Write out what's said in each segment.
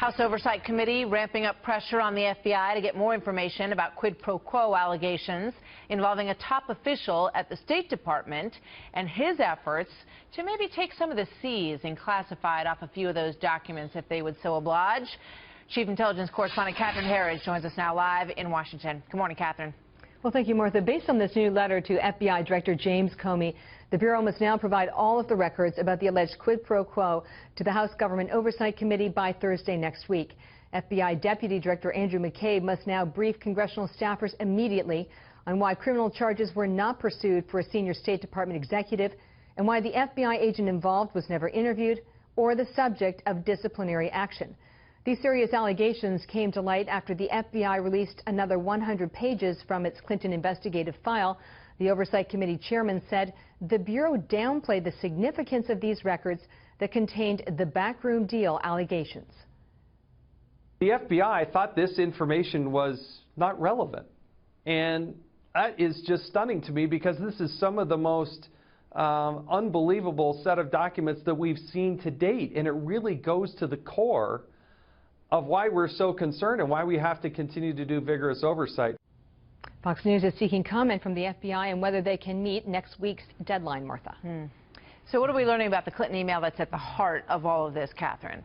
House Oversight Committee ramping up pressure on the FBI to get more information about quid pro quo allegations involving a top official at the State Department and his efforts to maybe take some of the C's and classified off a few of those documents if they would so oblige. Chief Intelligence Correspondent Catherine Harris joins us now live in Washington. Good morning, Catherine. Well, thank you, Martha. Based on this new letter to FBI Director James Comey, the Bureau must now provide all of the records about the alleged quid pro quo to the House Government Oversight Committee by Thursday next week. FBI Deputy Director Andrew McCabe must now brief congressional staffers immediately on why criminal charges were not pursued for a senior State Department executive and why the FBI agent involved was never interviewed or the subject of disciplinary action. These serious allegations came to light after the FBI released another 100 pages from its Clinton investigative file. The Oversight Committee chairman said the Bureau downplayed the significance of these records that contained the backroom deal allegations. The FBI thought this information was not relevant. And that is just stunning to me because this is some of the most unbelievable set of documents that we've seen to date. And it really goes to the core of why we're so concerned and why we have to continue to do vigorous oversight. Fox News is seeking comment from the FBI on whether they can meet next week's deadline, Martha. So what are we learning about the Clinton email that's at the heart of all of this, Catherine?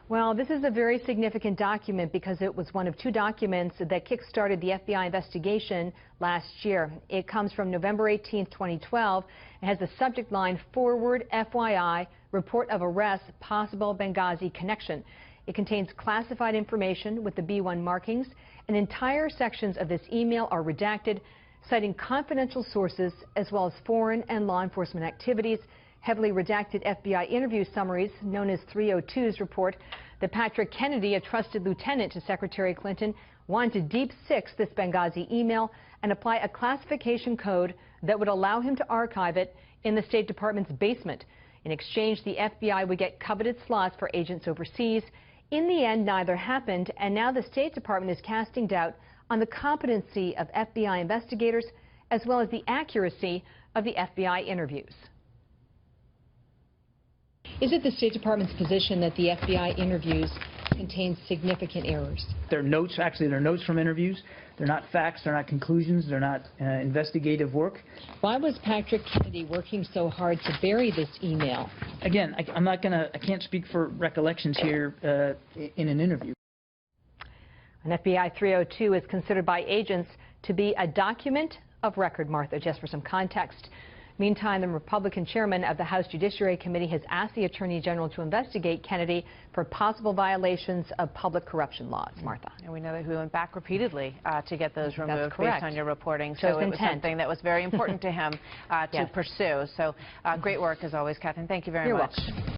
Well, this is a very significant document because it was one of two documents that kick-started the FBI investigation last year. It comes from November 18, 2012. It has the subject line, Forward FYI, Report of Arrest, Possible Benghazi Connection. It contains classified information with the B1 markings, and entire sections of this email are redacted, citing confidential sources as well as foreign and law enforcement activities. Heavily redacted FBI interview summaries, known as 302s, report that Patrick Kennedy, a trusted lieutenant to Secretary Clinton, wanted to deep six this Benghazi email and apply a classification code that would allow him to archive it in the State Department's basement. In exchange, the FBI would get coveted slots for agents overseas. In the end, neither happened, and now the State Department is casting doubt on the competency of FBI investigators as well as the accuracy of the FBI interviews. Is it the State Department's position that the FBI interviews contain significant errors? They're notes, actually they're notes from interviews. They're not facts, they're not conclusions, they're not investigative work. Why was Patrick Kennedy working so hard to bury this email? Again, I can't speak for recollections here in an interview. An FBI 302 is considered by agents to be a document of record, Martha, just for some context. Meantime, the Republican chairman of the House Judiciary Committee has asked the Attorney General to investigate Kennedy for possible violations of public corruption laws, Martha. And we know that he went back repeatedly to get those removed based on your reporting. So it was something that was very important to him to pursue. So great work as always, Catherine. Thank you very much. You're welcome.